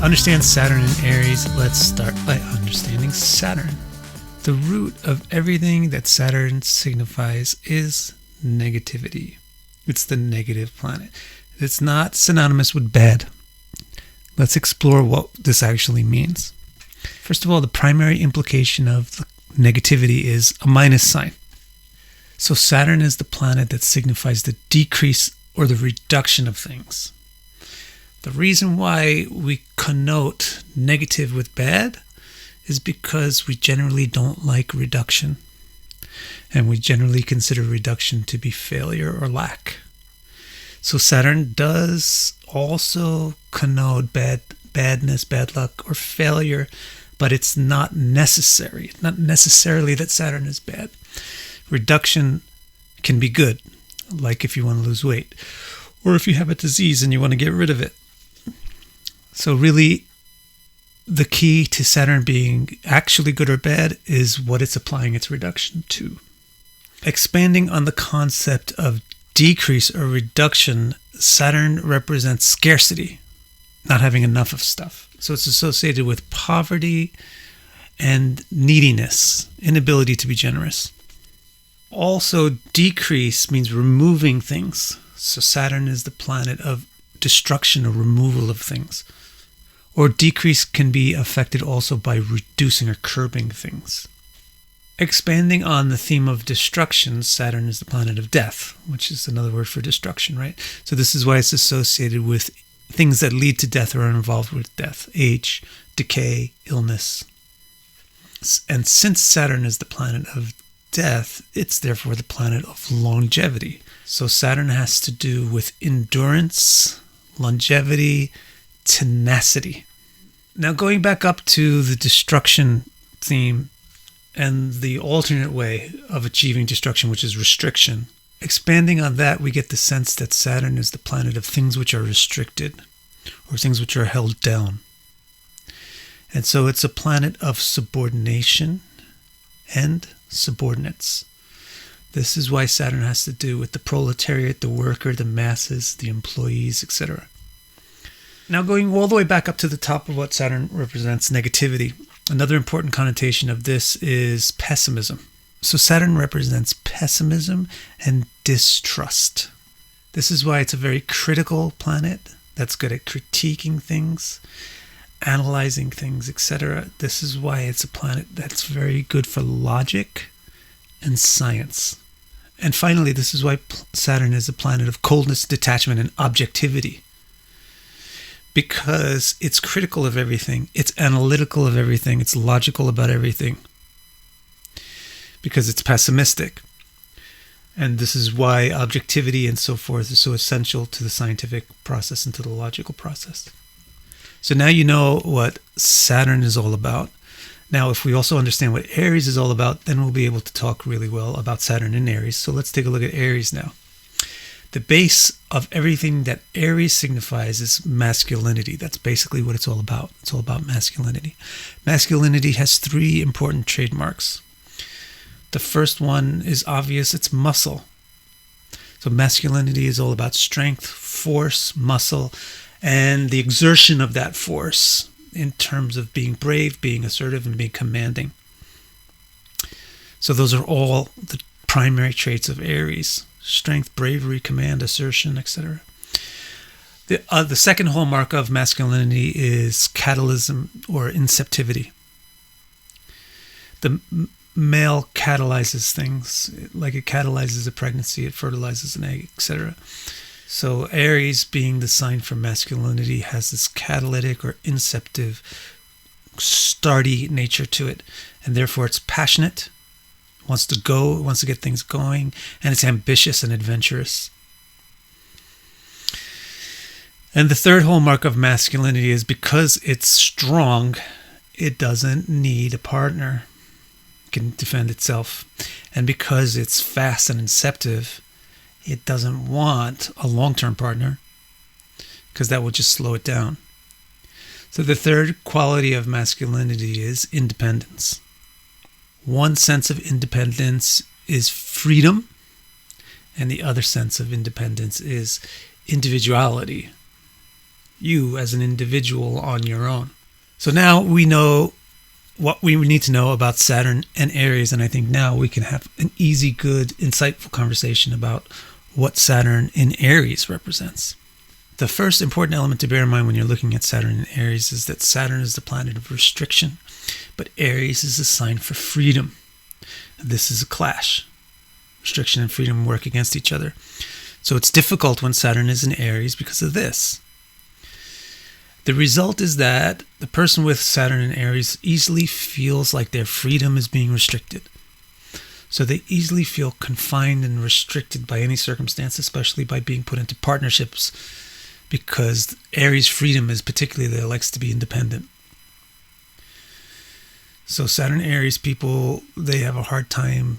understand Saturn in Aries, let's start by understanding Saturn. The root of everything that Saturn signifies is negativity. It's the negative planet. It's not synonymous with bad. Let's explore what this actually means. First of all, the primary implication of the negativity is a minus sign. So Saturn is the planet that signifies the decrease or the reduction of things. The reason why we connote negative with bad is because we generally don't like reduction. And we generally consider reduction to be failure or lack. So Saturn does also connote badness, bad luck, or failure, but it's not necessary. It's not necessarily that Saturn is bad. Reduction can be good, like if you want to lose weight, or if you have a disease and you want to get rid of it. So really, the key to Saturn being actually good or bad is what it's applying its reduction to. Expanding on the concept of decrease or reduction, Saturn represents scarcity, not having enough of stuff. So it's associated with poverty and neediness, inability to be generous. Also, decrease means removing things. So Saturn is the planet of destruction or removal of things. Or decrease can be affected also by reducing or curbing things. Expanding on the theme of destruction, Saturn is the planet of death, which is another word for destruction, right? So this is why it's associated with things that lead to death or are involved with death: age, decay, illness. And since Saturn is the planet of death, it's therefore the planet of longevity. So Saturn has to do with endurance, longevity, tenacity. Now going back up to the destruction theme and the alternate way of achieving destruction, which is restriction. Expanding on that, we get the sense that Saturn is the planet of things which are restricted or things which are held down. And so it's a planet of subordination and subordinates. This is why Saturn has to do with the proletariat, the worker, the masses, the employees, etc. Now going all the way back up to the top of what Saturn represents, negativity. Another important connotation of this is pessimism. So Saturn represents pessimism and distrust. This is why it's a very critical planet that's good at critiquing things, analyzing things, etc. This is why it's a planet that's very good for logic and science. And finally, this is why Saturn is a planet of coldness, detachment, and objectivity. Because it's critical of everything, it's analytical of everything, it's logical about everything. Because it's pessimistic. And this is why objectivity and so forth is so essential to the scientific process and to the logical process. So now you know what Saturn is all about. Now, if we also understand what Aries is all about, then we'll be able to talk really well about Saturn in Aries. So let's take a look at Aries now. The base of everything that Aries signifies is masculinity. That's basically what it's all about. It's all about masculinity. Masculinity has three important trademarks. The first one is obvious. It's muscle. So masculinity is all about strength, force, muscle, and the exertion of that force in terms of being brave, being assertive, and being commanding. So those are all the primary traits of Aries: strength, bravery, command, assertion, etc. The second hallmark of masculinity is catalysm or inceptivity. The male catalyzes things, like it catalyzes a pregnancy, it fertilizes an egg, etc. So Aries, being the sign for masculinity, has this catalytic or inceptive, starty nature to it, and therefore it's passionate, wants to go, wants to get things going, and it's ambitious and adventurous. And the third hallmark of masculinity is because it's strong, it doesn't need a partner. It can defend itself. And because it's fast and inceptive, it doesn't want a long-term partner because that will just slow it down. So the third quality of masculinity is independence. One sense of independence is freedom, and the other sense of independence is individuality. you as an individual on your own. So now we know what we need to know about Saturn and Aries, and I think now we can have an easy, good, insightful conversation about what Saturn in Aries represents. The first important element to bear in mind when you're looking at Saturn and Aries is that Saturn is the planet of restriction, but Aries is a sign for freedom. This is a clash. Restriction and freedom work against each other. So it's difficult when Saturn is in Aries because of this. The result is that the person with Saturn in Aries easily feels like their freedom is being restricted. So they easily feel confined and restricted by any circumstance, especially by being put into partnerships, because Aries' freedom is particularly that it likes to be independent. So Saturn Aries people, they have a hard time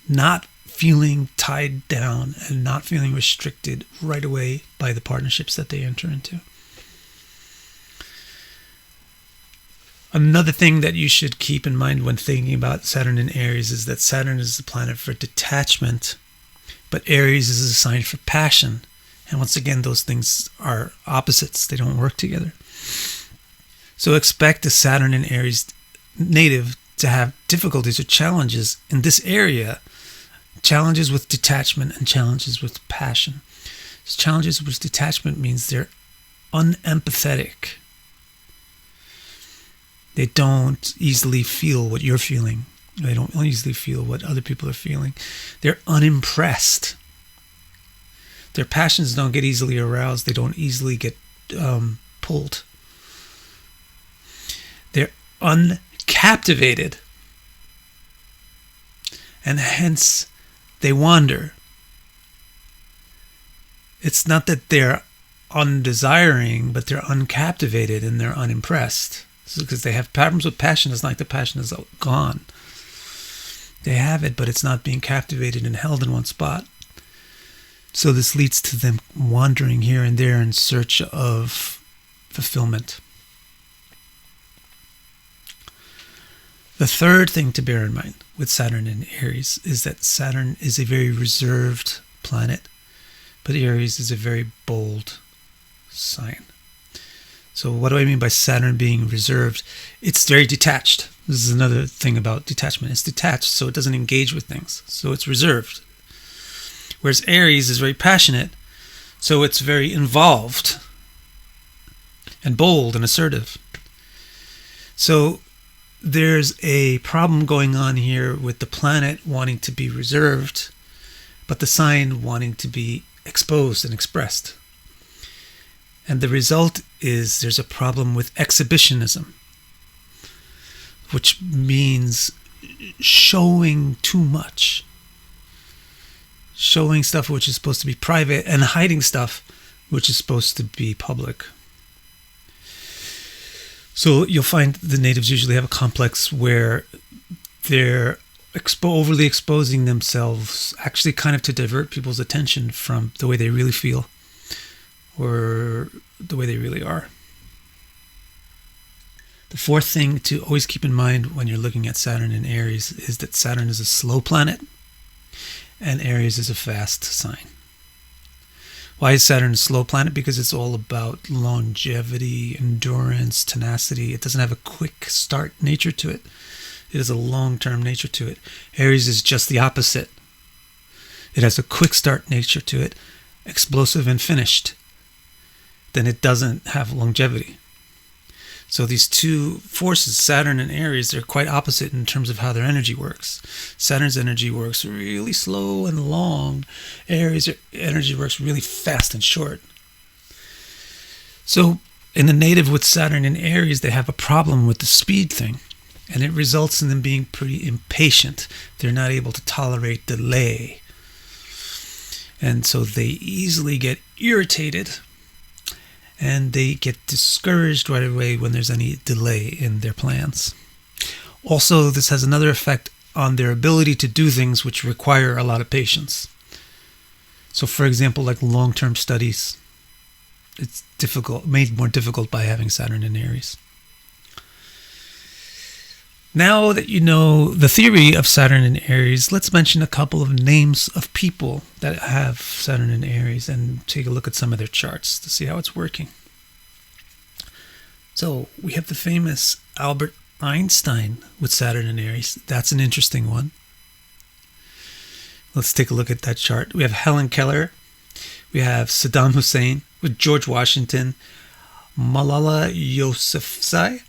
not feeling tied down and not feeling restricted right away by the partnerships that they enter into. Another thing that you should keep in mind when thinking about Saturn in Aries is that Saturn is the planet for detachment, but Aries is a sign for passion. And once again, those things are opposites. They don't work together. So expect a Saturn in Aries native to have difficulties or challenges in this area. Challenges with detachment and challenges with passion. Challenges with detachment means they're unempathetic. They don't easily feel what you're feeling. They don't easily feel what other people are feeling. They're unimpressed. Their passions don't get easily aroused. They don't easily get pulled. They're uncaptivated. And hence, they wander. It's not that they're undesiring, but they're uncaptivated and they're unimpressed. Because they have problems with passion. It's not like the passion is gone. They have it, but it's not being captivated and held in one spot. So this leads to them wandering here and there in search of fulfillment. The third thing to bear in mind with Saturn in Aries is that Saturn is a very reserved planet, but Aries is a very bold sign. So what do I mean by Saturn being reserved? It's very detached. This is another thing about detachment. It's detached, so it doesn't engage with things. So it's reserved. Whereas Aries is very passionate, so it's very involved and bold and assertive. So there's a problem going on here with the planet wanting to be reserved, but the sign wanting to be exposed and expressed. And the result is there's a problem with exhibitionism, which means showing too much. Showing stuff which is supposed to be private and hiding stuff which is supposed to be public. So you'll find the natives usually have a complex where they're overly exposing themselves, actually kind of to divert people's attention from the way they really feel or the way they really are. The fourth thing to always keep in mind when you're looking at Saturn in Aries is that Saturn is a slow planet and Aries is a fast sign. Why is Saturn a slow planet? Because it's all about longevity, endurance, tenacity. It doesn't have a quick start nature to it. It has a long-term nature to it. Aries is just the opposite. It has a quick start nature to it, explosive and finished. Then it doesn't have longevity. So these two forces, Saturn and Aries, they're quite opposite in terms of how their energy works. Saturn's energy works really slow and long. Aries' energy works really fast and short. So in the native with Saturn and Aries, they have a problem with the speed thing. And it results in them being pretty impatient. They're not able to tolerate delay. And so they easily get irritated. And they get discouraged right away when there's any delay in their plans. Also, this has another effect on their ability to do things which require a lot of patience. So, for example, like long-term studies, it's made more difficult by having Saturn in Aries. Now that you know the theory of Saturn in Aries, let's mention a couple of names of people that have Saturn in Aries and take a look at some of their charts to see how it's working. So we have the famous Albert Einstein with Saturn in Aries. That's an interesting one. Let's take a look at that chart. We have Helen Keller. We have Saddam Hussein with George Washington. Malala Yousafzai,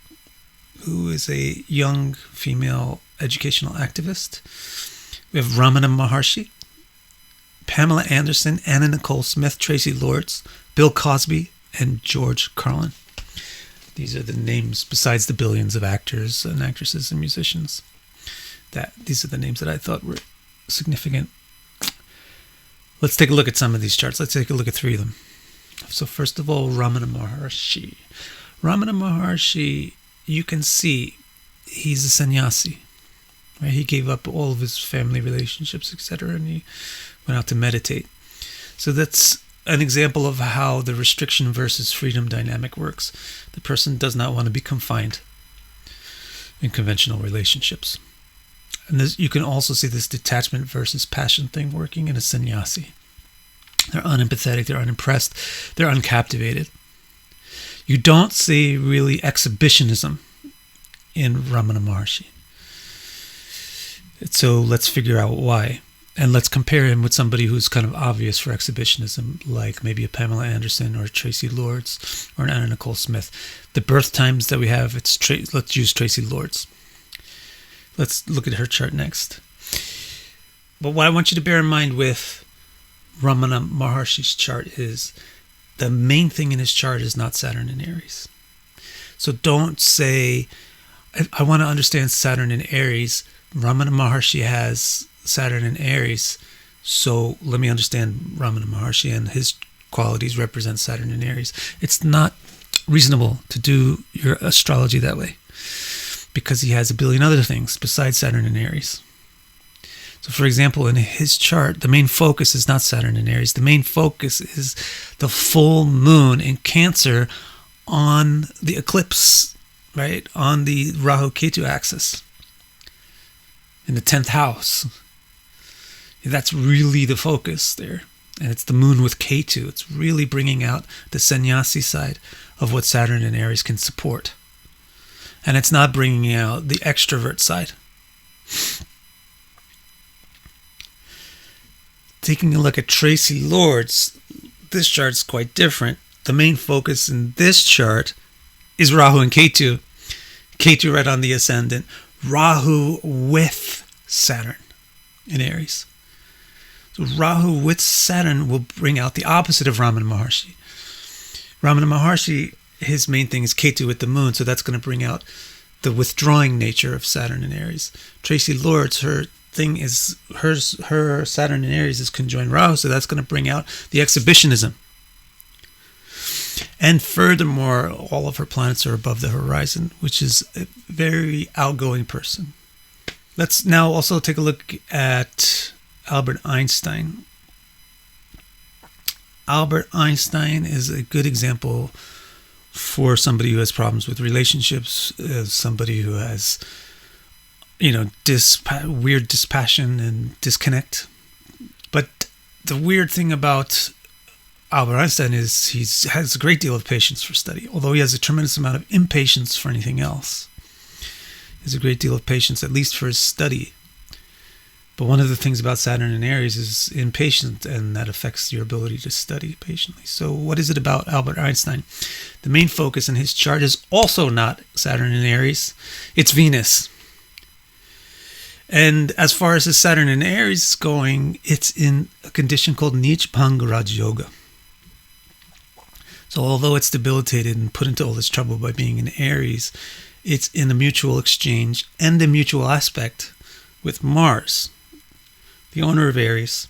who is a young female educational activist. We have Ramana Maharshi, Pamela Anderson, Anna Nicole Smith, Tracy Lords, Bill Cosby, and George Carlin. These are the names, besides the billions of actors and actresses and musicians. These are the names that I thought were significant. Let's take a look at some of these charts. Let's take a look at 3 of them. So first of all, Ramana Maharshi. Ramana Maharshi, you can see he's a sannyasi. Right? He gave up all of his family relationships, etc., and he went out to meditate. So that's an example of how the restriction versus freedom dynamic works. The person does not want to be confined in conventional relationships. And you can also see this detachment versus passion thing working in a sannyasi. They're unempathetic, they're unimpressed, they're uncaptivated. You don't see really exhibitionism in Ramana Maharshi. So let's figure out why. And let's compare him with somebody who's kind of obvious for exhibitionism, like maybe a Pamela Anderson or a Tracy Lords or an Anna Nicole Smith. The birth times that we have, let's use Tracy Lords. Let's look at her chart next. But what I want you to bear in mind with Ramana Maharshi's chart is the main thing in his chart is not Saturn in Aries. So don't say, I want to understand Saturn in Aries. Ramana Maharshi has Saturn in Aries, so let me understand Ramana Maharshi and his qualities represent Saturn in Aries. It's not reasonable to do your astrology that way because he has a billion other things besides Saturn in Aries. So for example, in his chart, the main focus is not Saturn in Aries. The main focus is the full moon in Cancer on the eclipse, right? On the Rahu-Ketu axis in the 10th house. That's really the focus there. And it's the moon with Ketu. It's really bringing out the sannyasi side of what Saturn in Aries can support. And it's not bringing out the extrovert side. Taking a look at Tracy Lords, this chart's quite different. The main focus in this chart is Rahu and Ketu. Ketu right on the ascendant. Rahu with Saturn in Aries. So Rahu with Saturn will bring out the opposite of Ramana Maharshi. Ramana Maharshi, his main thing is Ketu with the moon, so that's going to bring out the withdrawing nature of Saturn in Aries. Tracy Lords, her thing is, her Saturn in Aries is conjoined Rahu, so that's going to bring out the exhibitionism. And furthermore, all of her planets are above the horizon, which is a very outgoing person. Let's now also take a look at Albert Einstein. Albert Einstein is a good example for somebody who has problems with relationships, somebody who has, weird dispassion and disconnect. But the weird thing about Albert Einstein is he has a great deal of patience for study, although he has a tremendous amount of impatience for anything else. He has a great deal of patience, at least for his study. But one of the things about Saturn in Aries is impatience, and that affects your ability to study patiently. So what is it about Albert Einstein? The main focus in his chart is also not Saturn in Aries. It's Venus. And as far as his Saturn in Aries is going, it's in a condition called Nich Bhang Raj Yoga. So although it's debilitated and put into all this trouble by being in Aries, it's in a mutual exchange and a mutual aspect with Mars, the owner of Aries,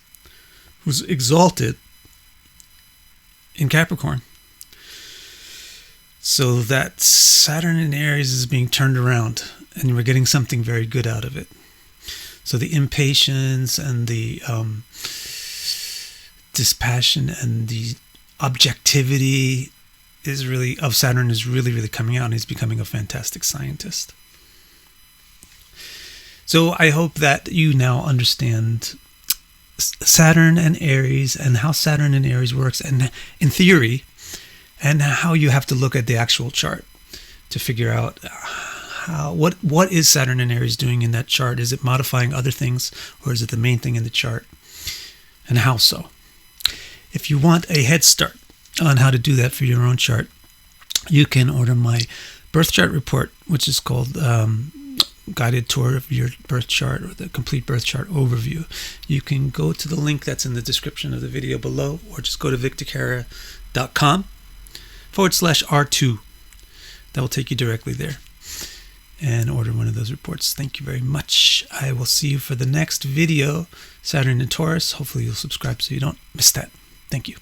who's exalted in Capricorn. So that Saturn in Aries is being turned around, and we're getting something very good out of it. So the impatience and the dispassion and the objectivity of Saturn is really coming out, and he's becoming a fantastic scientist. So I hope that you now understand Saturn and Aries and how Saturn and Aries works, and in theory, and how you have to look at the actual chart. to figure out what is Saturn in Aries doing in that chart. Is it modifying other things, or is it the main thing in the chart, and how so? If you want a head start on how to do that for your own chart, you can order my birth chart report, which is called Guided Tour of Your Birth Chart, or the Complete Birth Chart Overview. You can go to the link that's in the description of the video below, or just go to victorcara.com/R2. That will take you directly there and order one of those reports. Thank you very much. I will see you for the next video, Saturn in Taurus. Hopefully you'll subscribe so you don't miss that. Thank you.